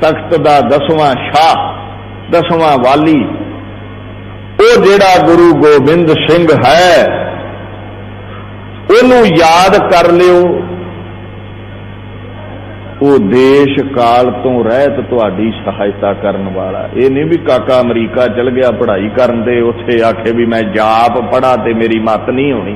तख्त दा 10वां शाह, 10वां वाली, वो जेड़ा गुरु गोबिंद सिंह है, उन्होंने याद कर लियो। वो देश काल तो रहत तुहाडी सहायता करन वाला। ये नहीं भी काका अमरीका चल गया पढ़ाई करन दे उत्थे आखे भी मैं जाप पढ़ा ते मेरी मत नहीं होनी।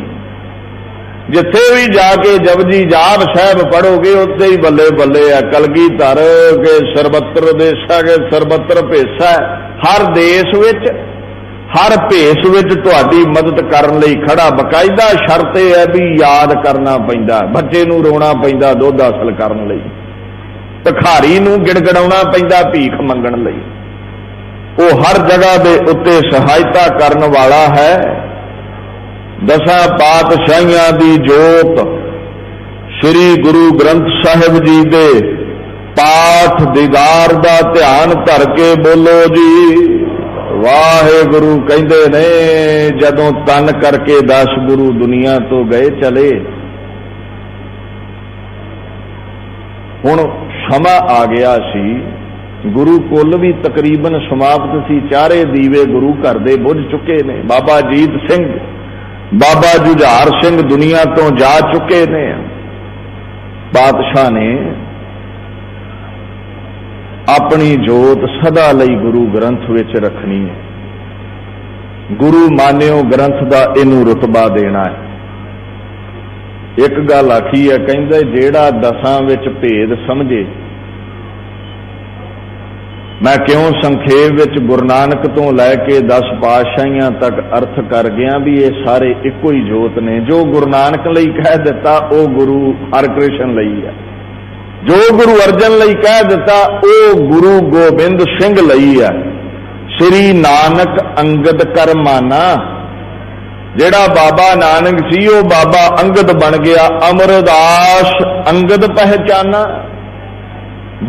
जिथे भी जाके जपजी जाप साहब पढ़ोगे उत्थे ही बल्ले बल्ले है। कलगीधर के सर्वत्र देशा के सर्वत्र भेसा है। हर देश विच हर भेस विच तुहाडी मदद करन लई खड़ा। बकायदा शर्त है भी याद करना पैंदा, बच्चे नूं रोना पैंदा दुध हासिल करन लई, भिखारी नूं गिड़गिड़ाउणा पैंदा भीख मंगण लई। वो हर जगह दे उत्ते सहायता करन वाला है। दसां पातशाहियां दी जोत श्री गुरु ग्रंथ साहिब जी दे पाठ दीदार दा ध्यान धर के बोलो जी वाहेगुरु। कहंदे ने जदों तन करके 10 गुरु दुनिया तो गए चले, हुण समा आ गया सी। गुरु कुल भी तकरीबन समाप्त सी। चारे दीवे गुरु घर दे बुझ चुके ने। बाबा जीत सिंह बाबा जुझार सिंह दुनिया तो जा चुके ने। बादशाह ने अपनी जोत सदा लई गुरु ग्रंथ विच रखनी है। गुरु मानियो ग्रंथ दा इनू रुतबा देना है। एक गल आखी है, कहंदे जेड़ा 10 विच भेद समझे। मैं क्यों संखेप विच गुरु नानक तो लैके 10 पातशाहियां तक अर्थ कर गया भी ये सारे इको ही जोत ने। जो गुरु नानक लई कह दिता वो गुरु हरकृष्ण लई है। जो गुरु अर्जन लई कह दिता वो गुरु गोबिंद सिंह लई है। श्री नानक अंगद कर माना। जेड़ा बाबा नानक सी वो बाबा अंगद बन गया। अमरदास अंगद पहचाना।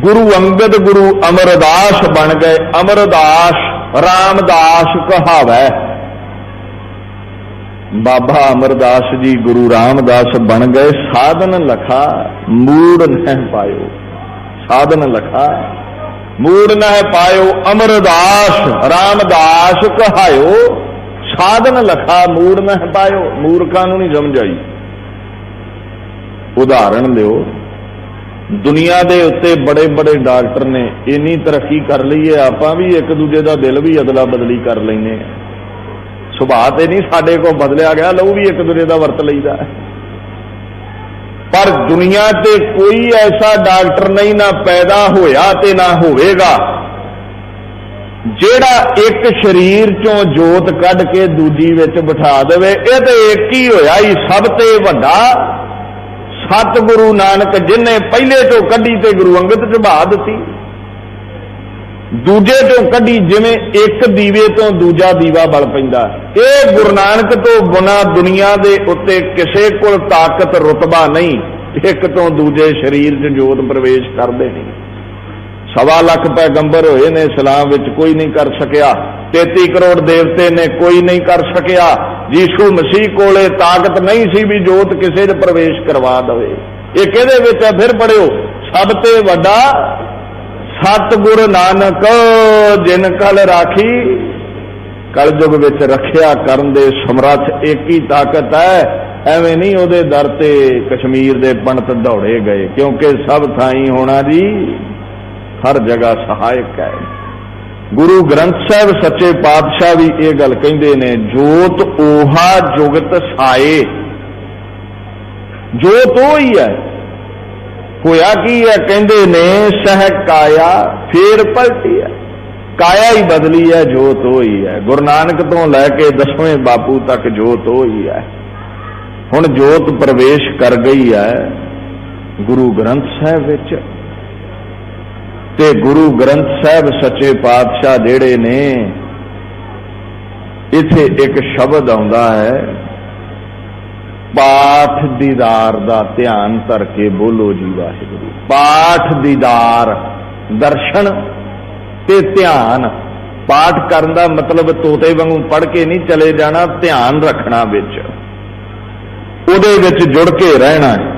गुरु अंगद गुरु अमरदास बन गए। अमरदास रामदास कहावै। बाबा अमरदास जी गुरु रामदास बन गए। साधन लखा मूड़ न पायो। साधन लखा मूड़ न पायो। अमरदास रामदास कहायो। साधन लखा मूड़ न पायो। मूर्खा नूं नहीं समझ आई। उदाहरण दिओ, दुनिया दे उत्ते बड़े बड़े डॉक्टर ने इन्नी तरक्की कर ली है, आपां भी एक दूजे का दिल भी अदला बदली कर लेने। सुभाव ते नहीं साडे को बदलिया गया, लहू भी एक दूजे का वरत लईदा। पर दुनिया ते कोई ऐसा डॉक्टर नहीं ना पैदा होया ते ना होवेगा जेड़ा एक शरीर चों जोत कढ के दूजी विच बिठा देवे। ये तो एक ही होया ही सब ते वड्डा सतगुरु नानक, जिन्हें पहले तो कढ़ी ते गुरु अंगद च बहा दिती, दूजे तो कढ़ी जिवें एक दीवे तो दूजा दीवा बल पैंदा। ये गुरु नानक तो बिना दुनिया दे उत्ते किसे कोल ताकत रुतबा नहीं। एक तो दूजे शरीर च जोत प्रवेश करदे नहीं। 1.25 लाख पैगंबर होए ने इस्लाम विच, कोई नहीं कर सकिया। 33 करोड़ देवते ने, कोई नहीं कर सकिया। यीशु मसीह कोले ताकत नहीं सी भी जोत किसे दे प्रवेश करवा दवे। ये किहदे विच है? फिर पढ़ियो, सब ते वड्डा सतगुरु नानक जिन कल राखी। कलयुग विच रखिया करन दे समर्थ एक ही ताकत है। एवें नहीं उहदे दर ते कश्मीर दे पंडित दौड़े गए, क्योंकि सब थाई होना जी हर जगह सहायक है। गुरु ग्रंथ साहिब सच्चे पातशाह भी ये गल कहंदे ने, जोत ओहा जुगत साए। जोत ओ ही है। होया की है? कहंदे ने सह काया फेर पलटी है। काया ही बदली है, जोत ओ ही है। गुरु नानक तो लैके 10वें बापू तक जोत ओ ही है। हुण जोत प्रवेश कर गई है गुरु ग्रंथ साहिब विच। ते गुरु ग्रंथ साहिब सच्चे पातशाह जेड़े ने, इथे एक शब्द आउंदा है, पाठ दीदार दा ध्यान धर के बोलो जी वाहिगुरू। पाठ दीदार दर्शन ते ध्यान। पाठ करन दा मतलब तोते वांगू पढ़ के नहीं चले जाना, ध्यान रखना विच, उहदे विच जुड़ के रहना है।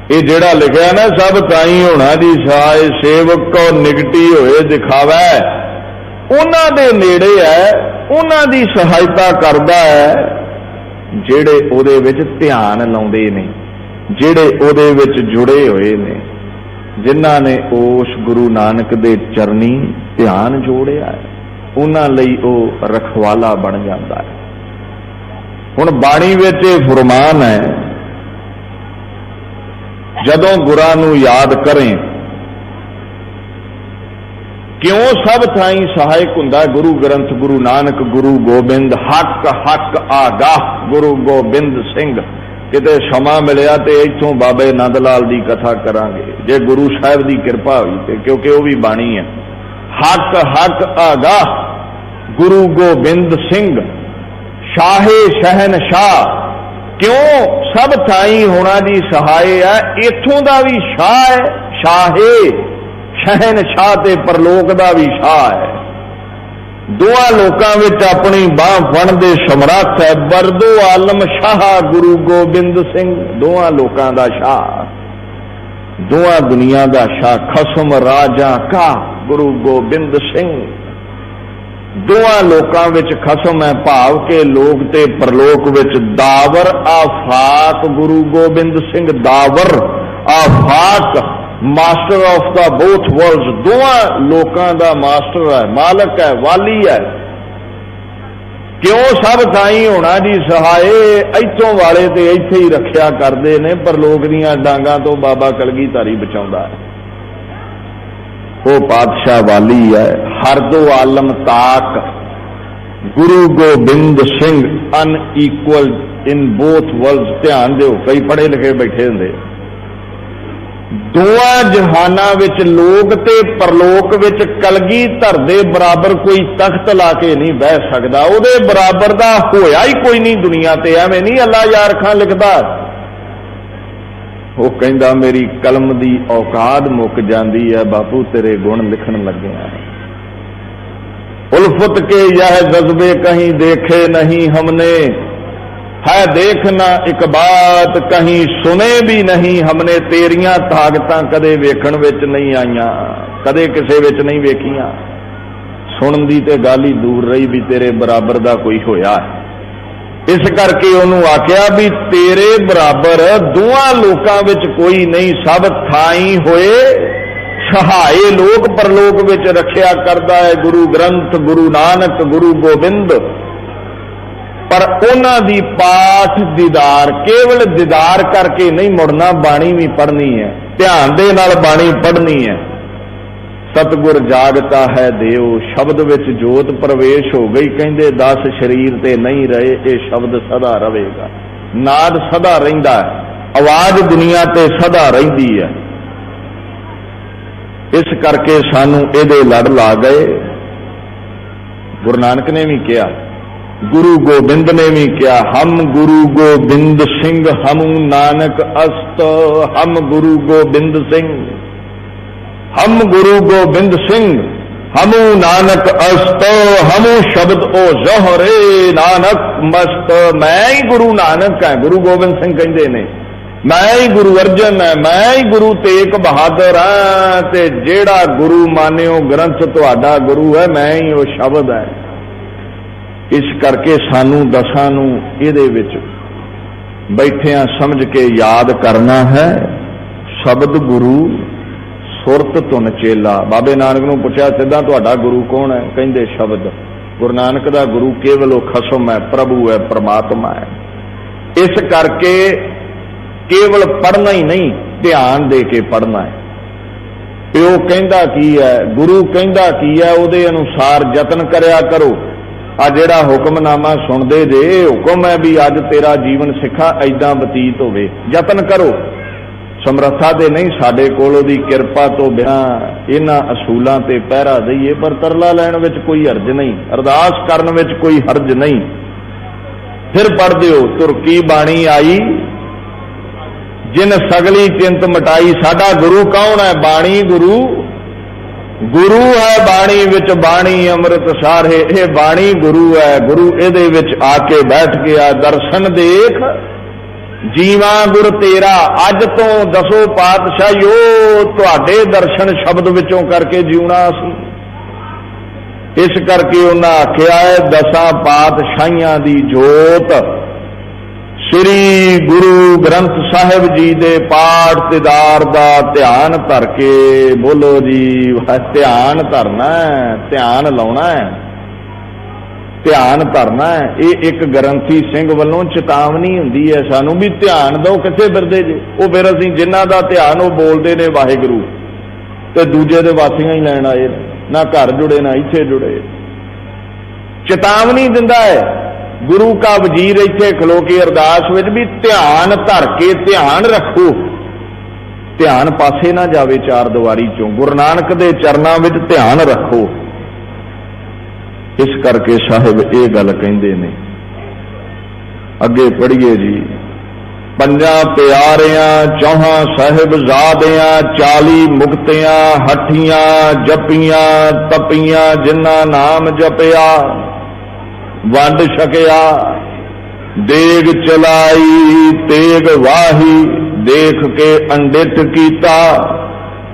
ये जेड़ा लिखा ना, सब ताई होना जी साए सेवक को निगटी होए दिखावा, उन्हां दे नेड़े है, उन्हां दी सहायता करदा है जेड़े उहदे विच ध्यान लाउंदे ने, जेड़े उहदे विच जुड़े होए ने। जिन्हां ने उस गुरु नानक दे चरनी ध्यान जोड़िया है, उन्हां लई वो रखवाला बन जाता है। हुण बाणी विच इह फरमान है, जदों गुरां नूं याद करें, क्यों सब थाई सहायक हुंदा गुरु ग्रंथ, गुरु नानक, गुरु गोबिंद, हक हक आगाह गुरु गोबिंद सिंह। किते समा मिलिया तो इत्थों बाबे नंद लाल की कथा करांगे, जे गुरु साहब की कृपा हुई तो, क्योंकि वह भी बाणी है। हक हक आगाह गुरु गोबिंद सिंह, शाहे शहनशाह। क्यों सब थाई होना जी सहाय है, इथों का भी शाह है, शाहे शहनशाह ते परलोक का भी शाह है। दोवां लोकां विच अपनी बांह फड़न दे समर्थ है, बरदो आलम शाह गुरु गोबिंद सिंह। दोवां लोकां दा शाह, दोवां दुनिया दा शाह, खसम राजा का गुरु गोबिंद सिंह। दोवां लोकां विच खसम है, भाव के लोक ते परलोक विच दावर आफाक गुरु गोबिंद सिंह। दावर आफाक master of the both worlds, दोवां लोकां दा मास्टर है, मालक है, वाली है। क्यों सब थाई होना जी सहाय, इथों वाले ते इत्थे ही रखिया करदे ने, पर लोक दीआं डांगां तो बाबा कलगीधारी बचाउंदा है। वो पातशाह वाली है, हर दो आलम ताक गुरु Gobind Singh, unequal in both worlds. ध्यान दिओ, कई पढ़े लिखे बैठे हुंदे, दोवां जहाना विच लोक ते परलोक विच कलगीधर दे बराबर कोई तख्त ला के नहीं बह सकदा, उहदे बराबर दा होया ही कोई नहीं दुनिया ते। एवें नहीं अल्लाह यार खां लिखदा, वो कहंदा मेरी कलम दी औकात मुक जांदी है बापू, तेरे गुण लिखण लग्या। उल्फत के यह जज्बे कहीं देखे नहीं हमने, है देखना एक बात कहीं सुने भी नहीं हमने। तेरियां ताकतां कदे वेखण विच नहीं आईयां, कदे किसे विच नहीं वेखियां। सुनन दी ते गल ही दूर रही भी तेरे बराबर दा कोई होया है। इस करके उन्होंने आख्या भी तेरे बराबर दोवां लोकां विच कोई नहीं, सब थाई होए सहाय लोक परलोक विच रखिया करदा है गुरु ग्रंथ, गुरु नानक, गुरु गोबिंद। पर उन्हां दी पाठ दीदार केवल दीदार करके नहीं मुड़ना, बाणी भी पढ़नी है, ध्यान दे नाल बाणी पढ़नी है। सतगुर जागता है देव, शब्द विच जोत प्रवेश हो गई। कहंदे 10 शरीर ते नहीं रहे, ये शब्द सदा रहेगा। नाद सदा रहिंदा है, आवाज दुनिया ते सदा रहिंदी है। इस करके सानू इहदे लड़ ला गए। गुरु नानक ने भी कहा, गुरु गोबिंद ने भी क्या, हम गुरु गोबिंद सिंह हमू नानक अस्त। हम गुरु गोबिंद सिंह, हम गुरु गोबिंद सिंह हमू नानक अस्त। हमू शब्द ओ जहरे नानक मस्त। मैं ही गुरु नानक है, गुरु गोबिंद सिंह कहते ने, मैं ही गुरु अर्जन है, मैं ही गुरु तेग बहादुर हाँ, ते जेड़ा गुरु मानियो ग्रंथ तुहाडा गुरु है, मैं ही वो शब्द है। इस करके सानू दसां नूं इहदे विच बैठियां समझ के याद करना है। शब्द गुरु सुरत धुन चेला। बाबे नानक नूं पुछया सिद्धा तुहाडा गुरु कौन है? कहंदे शब्द। गुरु नानक दा गुरु केवल खसम है, प्रभु है, परमात्मा है। इस करके केवल पढ़ना ही नहीं, ध्यान दे के पढ़ना है। प्यो कहंदा की है, गुरु कहंदा की है, उहदे अनुसार यतन करया करो। आ जिहड़ा हुक्मनामा सुनदे जे, हुक्म है भी अज तेरा जीवन सिखा ऐदां बतीत होवे, यतन करो। समर्था ते नहीं साडे कोल, ओहदी किरपा तो बिना इन्हां असूलां ते पहरा दईए, पर तरला लैण विच कोई हर्ज नहीं, अरदास करन विच कोई हर्ज नहीं। फिर पढ़ दिओ, तुरकी बाणी आई जिन सगली चिंत मिटाई। साडा गुरु कौन है? बाणी गुरु। गुरु है बाणी विच, बाणी अमृत सारे। ये बाणी गुरु है, गुरु इहदे विच आके बैठ गया। दर्शन देख जीवा गुर तेरा। अज तो दसो पातशाहियो तुहाडे दर्शन शब्द विचों करके जीवना सी। इस करके उन्हें आख्या है 10 पातशाहियां दी जोत श्री गुरु ग्रंथ साहिब जी दे पाठ तिदार दा ध्यान धर के बोलो जी। ध्यान धरना है, ध्यान लाउना है, ध्यान धरना है। ये एक ग्रंथी सिंह वालों चेतावनी हुंदी है सानू भी ध्यान दो। किथे फिरदे जे वो फिर असीं जिन्हां दा ध्यान वो बोलदे ने वाहिगुरू ते दूजे दे वासियां ही लैण आए, ना घर जुड़े ना इत्थे जुड़े। चेतावनी दिंदा है गुरु का वजीर इत्थे खलो के अरदास विच भी ध्यान धर के ध्यान रखो, ध्यान पासे ना जावे चार दीवारी चों। गुरु नानक दे चरनां विच ध्यान रखो। इस करके साहिब ये गल कहिंदे ने। अगे पढ़िए जी। पंजां प्यारियां चौहां साहिबजादियां 40 मुक्तियां हठियां जपियां तपियां जिन्ना नाम जपिया वंड छकिया। देग चलाई तेग वाही देख के अंडित कीता।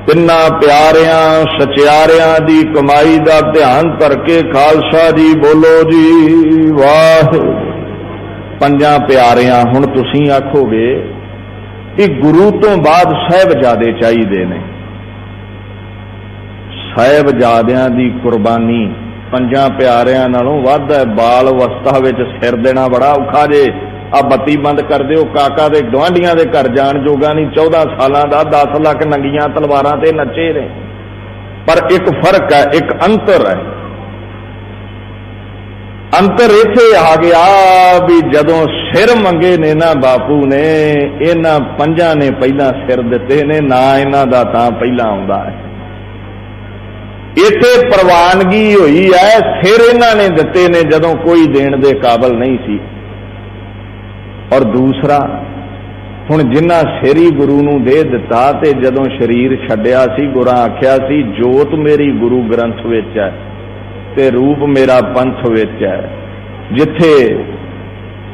तिन्ना प्यारियां सचियारियां दी कमाई दा ध्यान धर के खालसा जी बोलो जी वाह। पंजां प्यारियां हुण तुसीं आखोगे कि गुरु तो बाद साहिबजादे चाहिए ने। साहिबजादियां दी कुर्बानी पंजां प्यारियां नालों वध है। बाल अवस्था विच सिर देना बड़ा औखा जे। आ बत्ती बंद कर दिओ काका दे गुआंढियां दे घर जाण जोगा नहीं। 14 सालां दा 10 लाख नंगियां तलवारां ते नचे ने। पर एक फर्क है, एक अंतर है। अंतर इत्थे आ गया भी जदों सिर मंगे ने ना बापू ने, इन्हां पंजां ने पहला सिर दिते ने, ना इन्हां दा तां पहला आउंदा है। इत्थे प्रवानगी हुई है, सिर इन्हां ने दिते ने जदों कोई देण दे काबल नहीं सी। और दूसरा हुण जिन्हां सिर ही गुरु नूं दे दिता ते जदों शरीर छड्डिया सी गुरां आख्या सी जोत मेरी गुरु ग्रंथ विच है ते रूप मेरा पंथ विच है। जिथे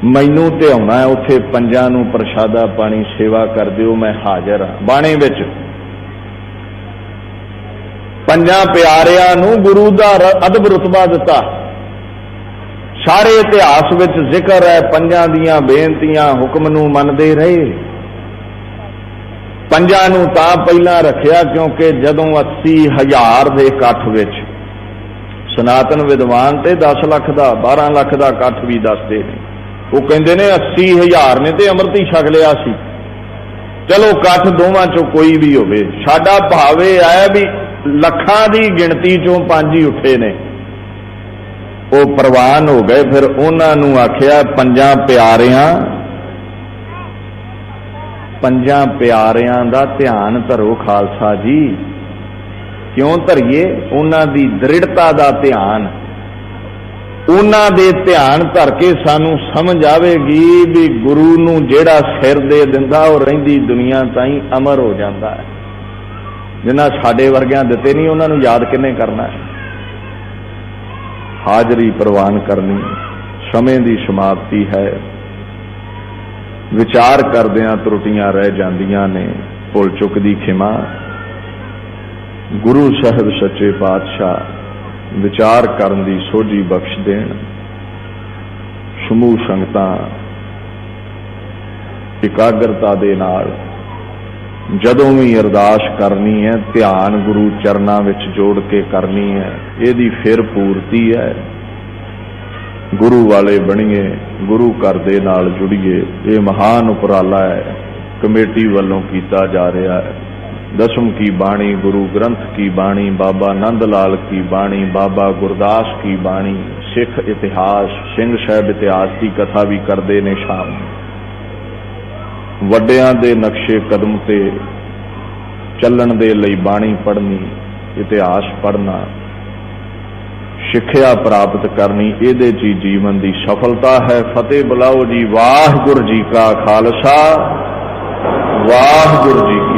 मैनू ध्याउणा है उत्थे पंजां नूं प्रसादा पानी सेवा कर दिओ, मैं हाजिर हाँ। बाणे विच पंजां प्यारियां नूं गुरु दा अदब रुतबा दिता। सारे इतिहास विच जिक्र है पंजां दियां बेनतियां हुक्म नूं मनदे रहे। पंजां नूं तां पहलां रखिया क्योंकि जदों 80,000 दे इकट्ठ विच सनातन विद्वान ते 10 लाख दा 12 लाख दा इकट्ठ भी दसदे ने। वो कहंदे ने 80,000 ने ते अमृत ही छक लिया सी। चलो इकट्ठ दोवां चों कोई भी होवे, साडा भाव इह है भी लखां दी गिणती चों 5 ही उठे ने। वो प्रवान हो गए। फिर उन्हां नूं आखिया पंजां प्यारियां दा ध्यान धरो खालसा जी। क्यों धरिए? उन्हां दी दृढ़ता दा ध्यान। उन्हां दे ध्यान धर के सानू समझ आवेगी भी गुरु नूं जेड़ा सिर दे दिंदा वो रहिंदी दुनिया ताईं अमर हो जांदा है। जिन्हां साडे वर्गियां दिते नहीं उन्हां नूं याद किन्ने करना है। हाजरी प्रवान करनी समय की समाप्ति है। विचार करदियां त्रुटियां रह जांदियां ने, भुल चुक दी खिमा। गुरु साहिब सच्चे पातशाह विचार करन दी सोझी बख्श देण। समूह संगतां एकाग्रता दे नाल जदों भी अरदास करनी है ध्यान गुरु चरनां विच जोड़ के करनी है। इहदी फिर पूर्ति है। गुरु वाले बणीए, गुरु घर दे नाल जुड़िए। ये महान उपराला है कमेटी वालों कीता जा रहा है। दसम की बाणी गुरु ग्रंथ की बाणी, बाबा नंद लाल की बाणी, बाबा गुरदास की बाणी, सिख इतिहास सिंह साहिब इतिहास की कथा भी करते ने शाम। वड्डियां दे नक्शे कदम ते चलण दे लई बाणी पढ़नी, इतिहास पढ़ना, सिक्ख्या प्राप्त करनी, इहदे च जीवन की सफलता है। फतेह बुलाओ जी। वाहिगुरू जी का खालसा, वाहिगुरू जी की